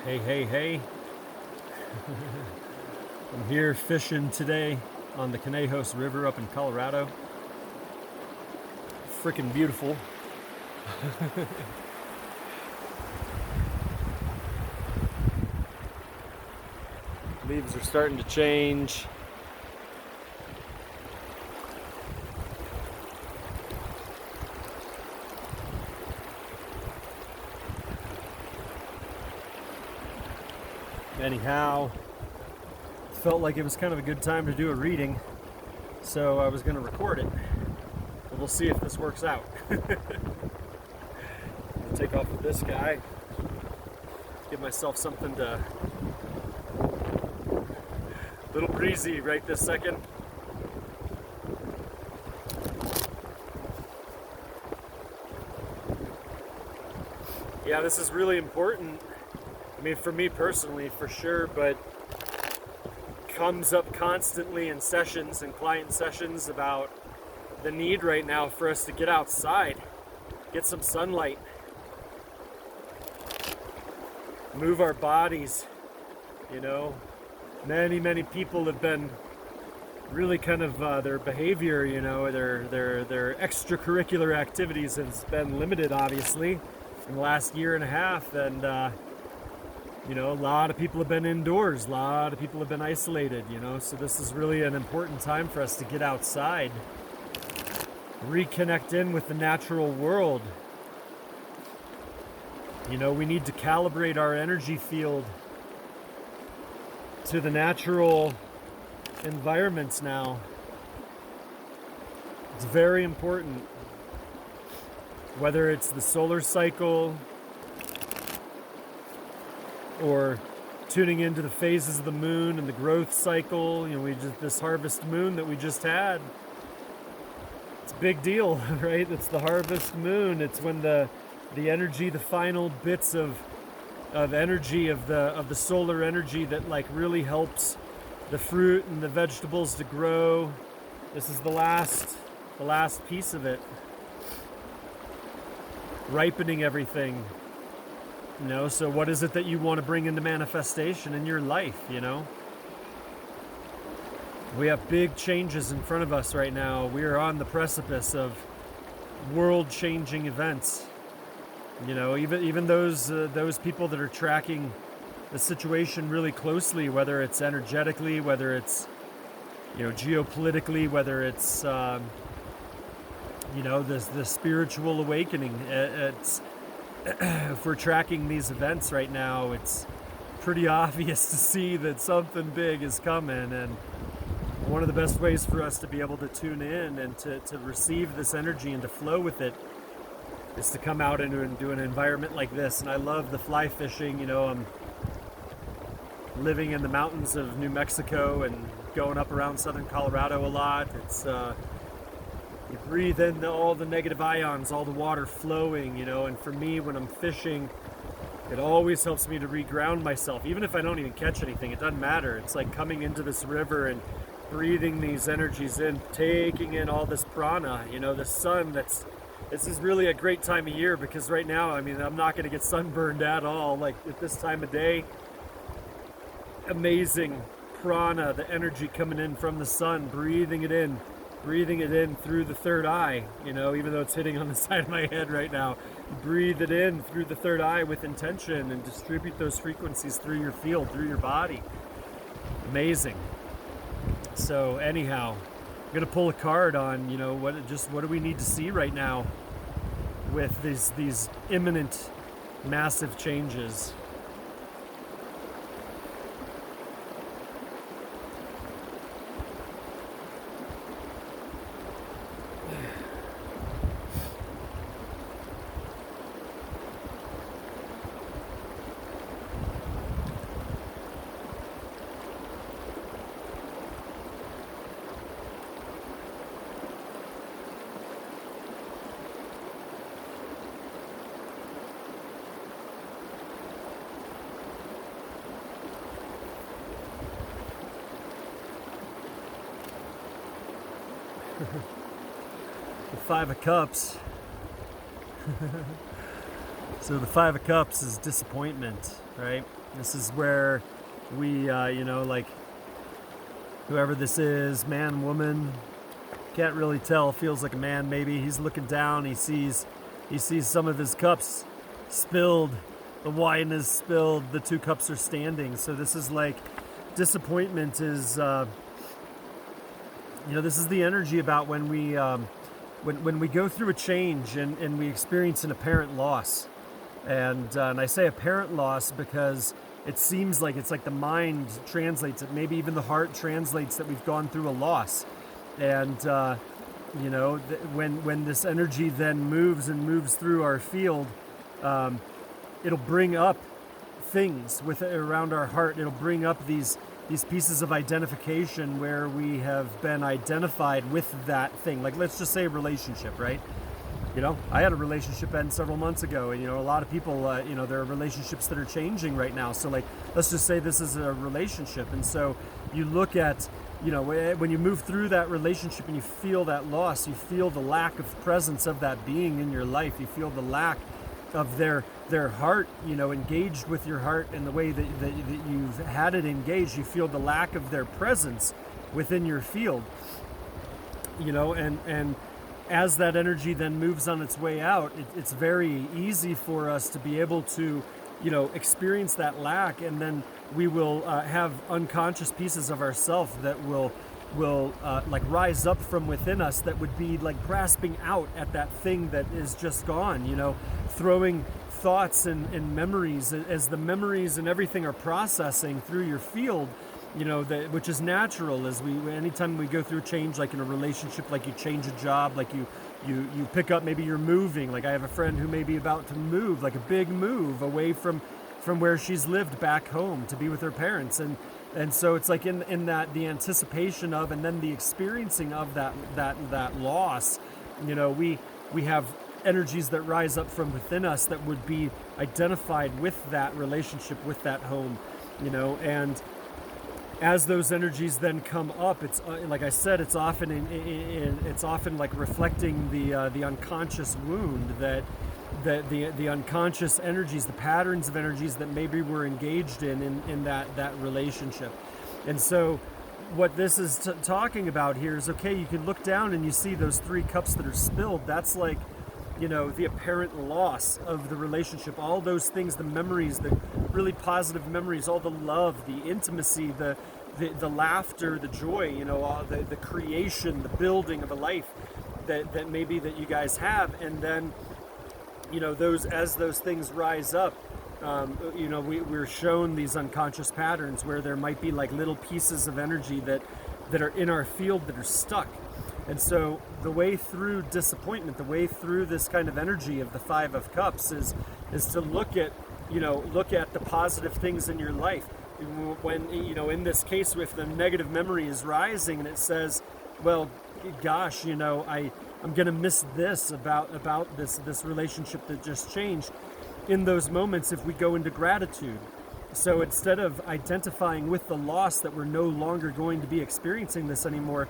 Hey. I'm here fishing today on the Conejos River up in Colorado. Freaking beautiful. Leaves are starting to change. Anyhow, felt like it was kind of a good time to do a reading, so I was going to record it. But we'll see if this works out. I'll take off with this guy, give myself something to... A little breezy right this second. Yeah, this is really important. I mean, for me personally, for sure, but comes up constantly in sessions and client sessions about the need right now for us to get outside, get some sunlight, move our bodies. You know, many people have been really kind of their behavior, you know, their extracurricular activities has been limited, obviously, in the last year and a half, and you know, a lot of people have been indoors, a lot of people have been isolated, you know, so this is really an important time for us to get outside, reconnect in with the natural world. You know, we need to calibrate our energy field to the natural environments now. It's very important. Whether it's the solar cycle or tuning into the phases of the moon and the growth cycle, you know, this harvest moon that we just had. It's a big deal, right? It's the harvest moon. It's when the energy, the final bits of energy of the solar energy that like really helps the fruit and the vegetables to grow. This is the last piece of it. Ripening everything. You know, so what is it that you want to bring into manifestation in your life, you know? We have big changes in front of us right now. We are on the precipice of world-changing events. You know, even those people that are tracking the situation really closely, whether it's energetically, whether it's, you know, geopolitically, whether it's, you know, the spiritual awakening. It's if we're tracking these events right now, it's pretty obvious to see that something big is coming, and one of the best ways for us to be able to tune in and to receive this energy and to flow with it is to come out and do an environment like this. And I love the fly fishing. You know, I'm living in the mountains of New Mexico and going up around southern Colorado a lot. It's you breathe in all the negative ions, all the water flowing, you know, and for me, when I'm fishing, it always helps me to reground myself. Even if I don't even catch anything, it doesn't matter. It's like coming into this river and breathing these energies in, taking in all this prana, you know, the sun. This is really a great time of year because right now, I mean, I'm not going to get sunburned at all. Like at this time of day, amazing prana, the energy coming in from the sun, breathing it in through the third eye, you know, even though it's hitting on the side of my head right now. Breathe it in through the third eye with intention and distribute those frequencies through your field, through your body. Amazing. So anyhow, I'm going to pull a card on, you know, what do we need to see right now with these imminent massive changes. The Five of Cups. So the Five of Cups is disappointment, right? This is where we, like whoever this is, man, woman, can't really tell. Feels like a man, maybe. He's looking down. He sees some of his cups spilled. The wine is spilled. The two cups are standing. So this is like disappointment is, this is the energy about when we go through a change and we experience an apparent loss. And I say apparent loss because it seems like it's like the mind translates it. Maybe even the heart translates that we've gone through a loss. And, when this energy then moves through our field, it'll bring up things around our heart. It'll bring up these pieces of identification where we have been identified with that thing. Like, let's just say a relationship, right? I had a relationship end several months ago, and a lot of people, there are relationships that are changing right now. So like, let's just say this is a relationship, and so you look at, when you move through that relationship and you feel that loss, you feel the lack of presence of that being in your life. You feel the lack of their heart, engaged with your heart in the way that you've had it engaged. You feel the lack of their presence within your field, and as that energy then moves on its way out, it's very easy for us to be able to, experience that lack, and then we will have unconscious pieces of ourself that will like rise up from within us that would be like grasping out at that thing that is just gone, throwing thoughts and memories as the memories and everything are processing through your field, which is natural as anytime we go through change, like in a relationship, like you change a job, like you pick up, maybe you're moving. Like I have a friend who may be about to move, like a big move away from where she's lived back home to be with her parents. And so it's like in that the anticipation of, and then the experiencing of that loss, we have energies that rise up from within us that would be identified with that relationship, with that home, and as those energies then come up, it's like I said, it's often it's often like reflecting the unconscious wound that the unconscious energies, the patterns of energies that maybe we're engaged in that relationship. And so what this is talking about here is, okay, you can look down and you see those three cups that are spilled. That's like, the apparent loss of the relationship, all those things, the memories, the really positive memories, all the love, the intimacy, the laughter, the joy, all the creation, the building of a life that maybe that you guys have. And then, as those things rise up, we're shown these unconscious patterns where there might be like little pieces of energy that are in our field that are stuck. And so the way through disappointment, the way through this kind of energy of the Five of Cups is to look at the positive things in your life. When, in this case, if the negative memory is rising and it says, well, gosh, I'm going to miss this about this relationship that just changed. In those moments, if we go into gratitude, so instead of identifying with the loss that we're no longer going to be experiencing this anymore,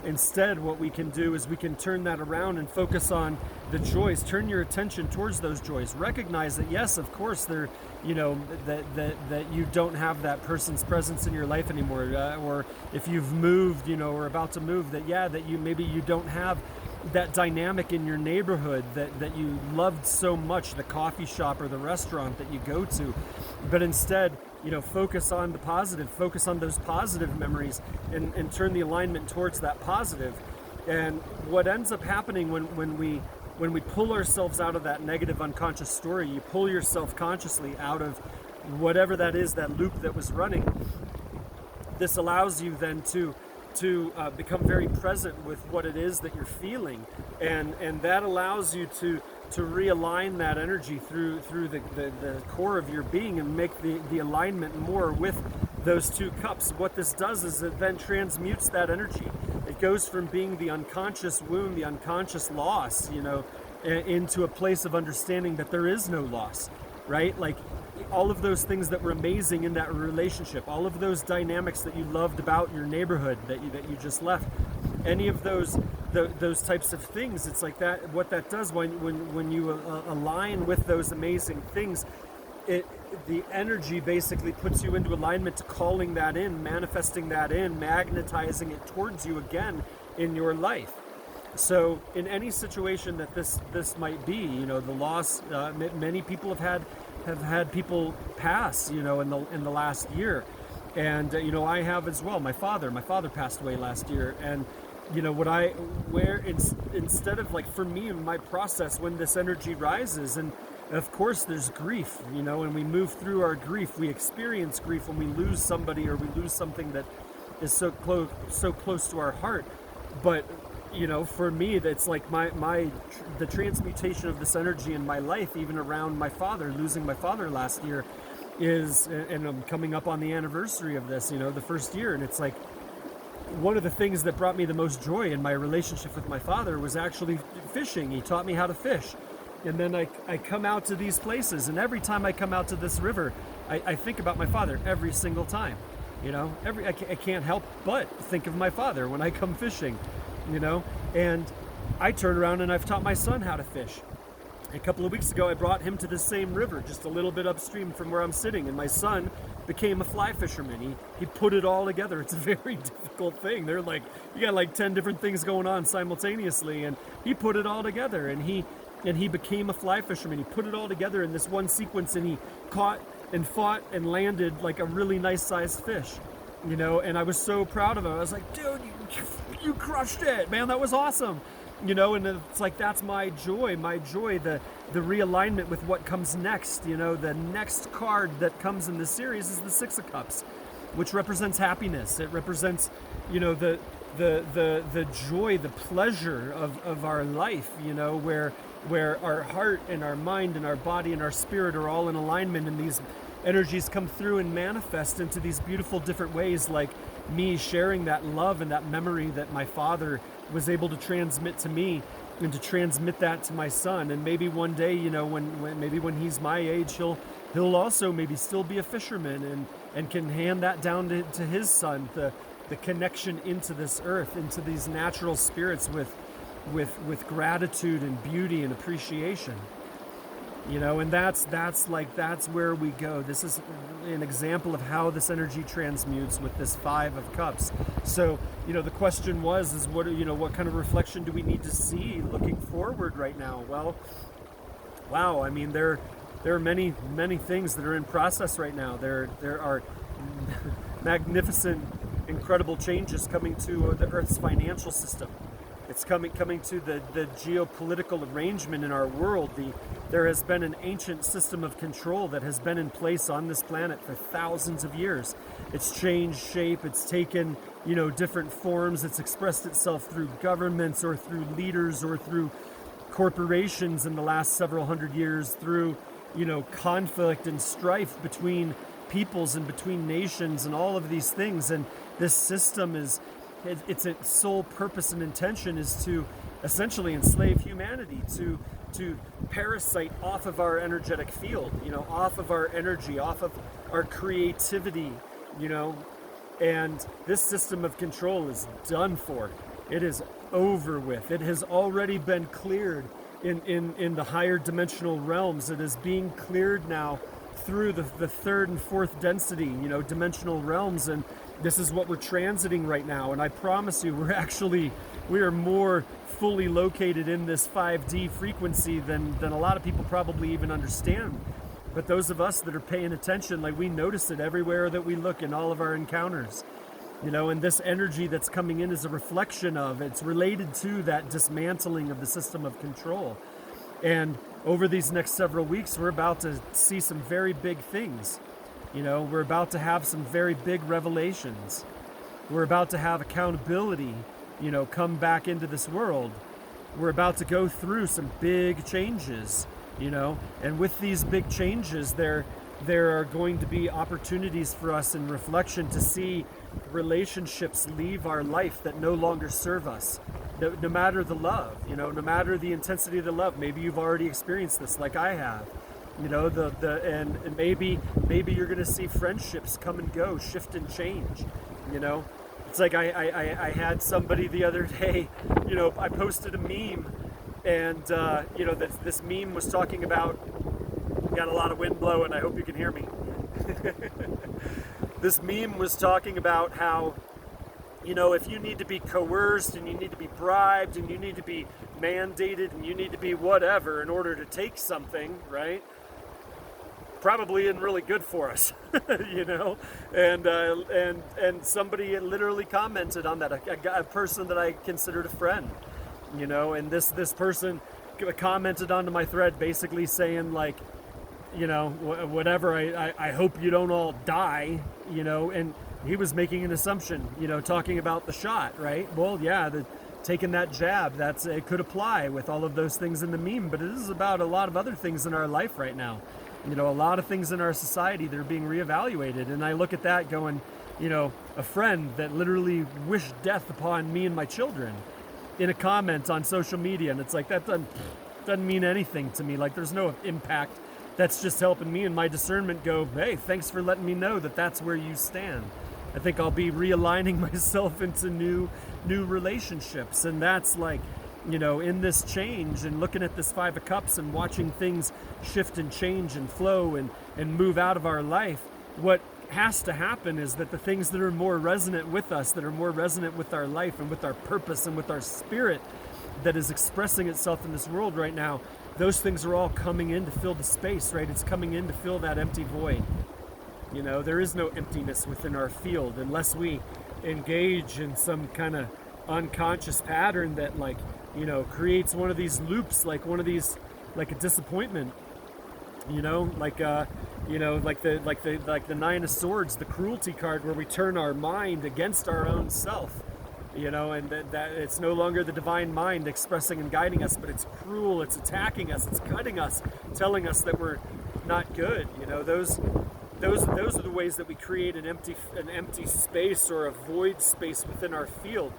instead what we can do is we can turn that around and focus on the joys. Turn your attention towards those joys. Recognize that, yes, of course, that you don't have that person's presence in your life anymore, or if you've moved, or about to move, that you don't have that dynamic in your neighborhood that you loved so much, the coffee shop or the restaurant that you go to. But instead, focus on the positive, focus on those positive memories, and turn the alignment towards that positive. And what ends up happening when we pull ourselves out of that negative unconscious story, you pull yourself consciously out of whatever that is, that loop that was running. This allows you then to become very present with what it is that you're feeling, and that allows you to realign that energy through the core of your being and make the alignment more with those two cups. What this does is it then transmutes that energy. It goes from being the unconscious wound, the unconscious loss, into a place of understanding that there is no loss, right? Like all of those things that were amazing in that relationship, all of those dynamics that you loved about your neighborhood that you just left, any of those those types of things. It's like that. What that does when you align with those amazing things, it the energy basically puts you into alignment to calling that in, manifesting that in, magnetizing it towards you again in your life. So in any situation that this might be, the loss, many people have had people pass, in the last year, and I have as well. My father passed away last year, and instead of, like, for me in my process, when this energy rises, and of course there's grief, and we move through our grief, we experience grief when we lose somebody or we lose something that is so close to our heart. But for me, that's like the transmutation of this energy in my life, even around my father, losing my father last year, and I'm coming up on the anniversary of this, the first year, and it's like, one of the things that brought me the most joy in my relationship with my father was actually fishing. He taught me how to fish. And then I come out to these places, and every time I come out to this river, I think about my father every single time. I can't help but think of my father when I come fishing, and I turn around and I've taught my son how to fish. A couple of weeks ago, I brought him to the same river, just a little bit upstream from where I'm sitting, and my son became a fly fisherman. He put it all together. It's a very difficult thing. They're like, you got like 10 different things going on simultaneously, and he put it all together, and he became a fly fisherman. He put it all together in this one sequence, and he caught and fought and landed like a really nice sized fish, and I was so proud of him. I was like, dude, you crushed it, man. That was awesome. And it's like, that's my joy, the realignment with what comes next. The next card that comes in this series is the Six of Cups, which represents happiness. It represents, the joy, the pleasure of our life, where our heart and our mind and our body and our spirit are all in alignment, and these energies come through and manifest into these beautiful different ways, like me sharing that love and that memory that my father was able to transmit to me, and to transmit that to my son. And maybe one day, when he's my age, he'll also maybe still be a fisherman, and can hand that down to his son, the connection into this earth, into these natural spirits with gratitude and beauty and appreciation. And that's where we go. This is an example of how this energy transmutes with this Five of Cups. So, the question is what kind of reflection do we need to see looking forward right now? Well, wow, I mean, there are many things that are in process right now. There are magnificent, incredible changes coming to the Earth's financial system. It's coming to the geopolitical arrangement in our world. There has been an ancient system of control that has been in place on this planet for thousands of years. It's changed shape. It's taken, different forms. It's expressed itself through governments or through leaders or through corporations in the last several hundred years, through, conflict and strife between peoples and between nations and all of these things. And this system its sole purpose and intention is to essentially enslave humanity, to parasite off of our energetic field, off of our energy, off of our creativity, and this system of control is done for. It is over with. It has already been cleared in the higher dimensional realms. It is being cleared now through the third and fourth density, dimensional realms, and this is what we're transiting right now. And I promise you, we are more fully located in this 5D frequency than a lot of people probably even understand. But those of us that are paying attention, like, we notice it everywhere that we look in all of our encounters. And this energy that's coming in is a reflection of, it's related to that dismantling of the system of control. And over these next several weeks, we're about to see some very big things. We're about to have some very big revelations. We're about to have accountability, come back into this world. We're about to go through some big changes, and with these big changes, there are going to be opportunities for us in reflection to see relationships leave our life that no longer serve us. No matter the love, no matter the intensity of the love. Maybe you've already experienced this like I have. And maybe you're going to see friendships come and go, shift and change, It's like I had somebody the other day, I posted a meme, and this meme was talking about, got a lot of wind blowing, I hope you can hear me. This meme was talking about how, if you need to be coerced and you need to be bribed and you need to be mandated and you need to be whatever in order to take something, right? Probably isn't really good for us, and somebody literally commented on that, a person that I considered a friend, and this person commented onto my thread basically saying like, whatever, I hope you don't all die, and he was making an assumption, talking about the shot, right? Well, yeah, taking that jab, it could apply with all of those things in the meme, but it is about a lot of other things in our life right now. A lot of things in our society that are being reevaluated, and I look at that going, a friend that literally wished death upon me and my children in a comment on social media, and it's like, that doesn't mean anything to me. Like, there's no impact. That's just helping me and my discernment go, hey, thanks for letting me know that that's where you stand. I think I'll be realigning myself into new relationships, and that's like, in this change and looking at this Five of Cups and watching things shift and change and flow and move out of our life, what has to happen is that the things that are more resonant with us, that are more resonant with our life and with our purpose and with our spirit that is expressing itself in this world right now, those things are all coming in to fill the space, right? It's coming in to fill that empty void. There is no emptiness within our field unless we engage in some kind of unconscious pattern that creates one of these loops, like one of these, like a disappointment, like the Nine of Swords, the cruelty card, where we turn our mind against our own self, and that it's no longer the divine mind expressing and guiding us, but it's cruel, it's attacking us, it's cutting us, telling us that we're not good. Those are the ways that we create an empty space or a void space within our field.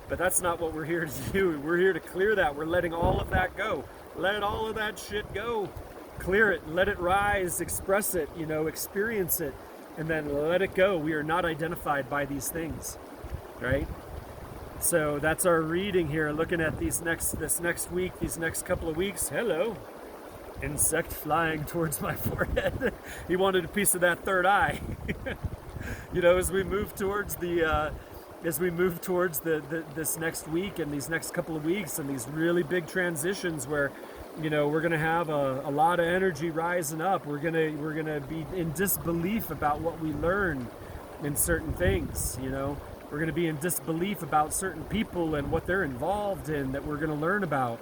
But that's not what we're here to do. We're here to clear that. We're letting all of that go. Let all of that shit go. Clear it, let it rise, express it, experience it, and then let it go. We are not identified by these things, right? So that's our reading here, looking at this next week, these next couple of weeks. Hello. Insect flying towards my forehead. He wanted a piece of that third eye. As we move towards this next week and these next couple of weeks and these really big transitions where, we're going to have a lot of energy rising up. We're going to be in disbelief about what we learn in certain things, We're going to be in disbelief about certain people and what they're involved in that we're going to learn about.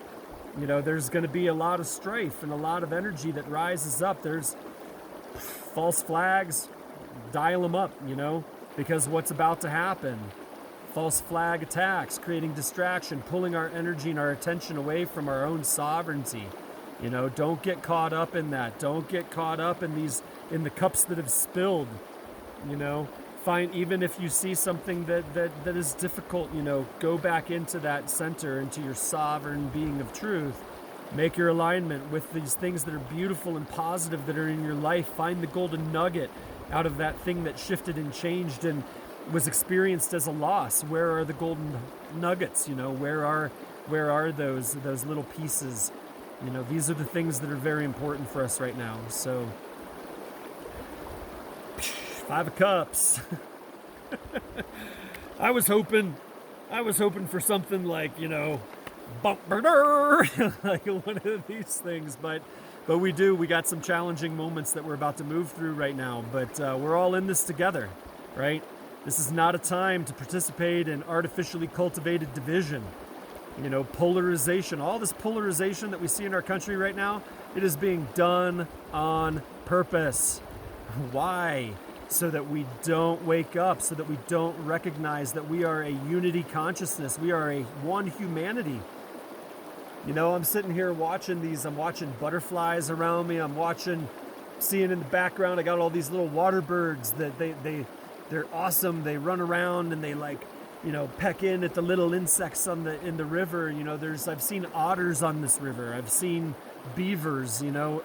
There's going to be a lot of strife and a lot of energy that rises up. There's false flags, dial them up, because what's about to happen. False flag attacks, creating distraction, pulling our energy and our attention away from our own sovereignty. Don't get caught up in that. Don't get caught up in the cups that have spilled. Find, even if you see something that is difficult, go back into that center, into your sovereign being of truth. Make your alignment with these things that are beautiful and positive that are in your life. Find the golden nugget out of that thing that shifted and changed and was experienced as a loss. Where are the golden nuggets? Where are those little pieces? These are the things that are very important for us right now. So, Five of Cups. I was hoping for something like, bumper, like one of these things, but we got some challenging moments that we're about to move through right now, but we're all in this together, right? This is not a time to participate in artificially cultivated division, polarization. All this polarization that we see in our country right now, it is being done on purpose. Why? So that we don't wake up, so that we don't recognize that we are a unity consciousness. We are a one humanity. I'm sitting here watching I'm watching butterflies around me. Seeing in the background, I got all these little water birds that they're awesome. They run around and they peck in at the little insects in the river. I've seen otters on this river. I've seen beavers,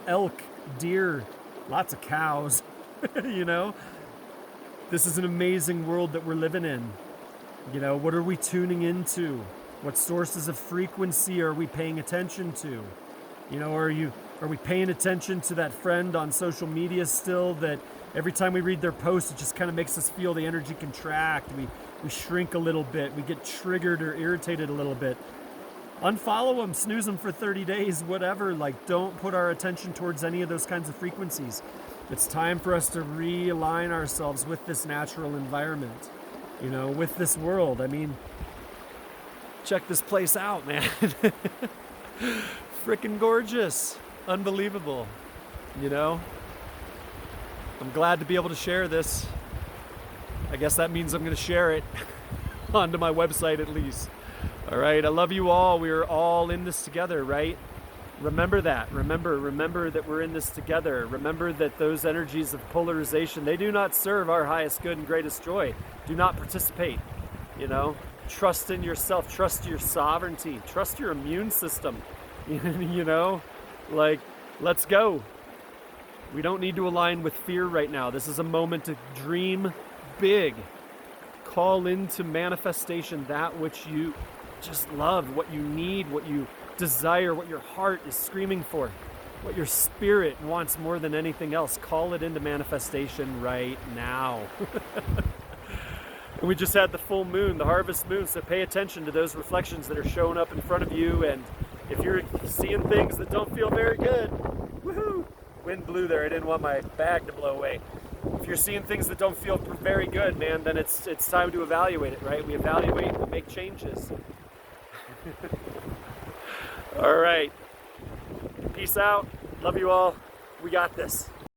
elk, deer, lots of cows, This is an amazing world that we're living in. You know, what are we tuning into? What sources of frequency are we paying attention to? You know, are we paying attention to that friend on social media still that every time we read their post, it just kind of makes us feel the energy contract. We shrink a little bit. We get triggered or irritated a little bit. Unfollow them, snooze them for 30 days, whatever. Like, don't put our attention towards any of those kinds of frequencies. It's time for us to realign ourselves with this natural environment, you know, with this world. I mean, check this place out, man. Freaking gorgeous. Unbelievable. You know? I'm glad to be able to share this. I guess that means I'm going to share it onto my website at least. All right, I love you all. We are all in this together, right? Remember that. Remember that we're in this together. Remember that those energies of polarization, they do not serve our highest good and greatest joy. Do not participate, you know? Trust in yourself. Trust your sovereignty. Trust your immune system, you know? Like, let's go. We don't need to align with fear right now. This is a moment to dream big. Call into manifestation that which you just love, what you need, what you desire, what your heart is screaming for, what your spirit wants more than anything else. Call it into manifestation right now. And we just had the full moon, the harvest moon, so pay attention to those reflections that are showing up in front of you. And if you're seeing things that don't feel very good, woohoo! Wind blew there. I didn't want my bag to blow away. If you're seeing things that don't feel very good, man, then it's time to evaluate it, right? We evaluate, we make changes. All right. Peace out. Love you all. We got this.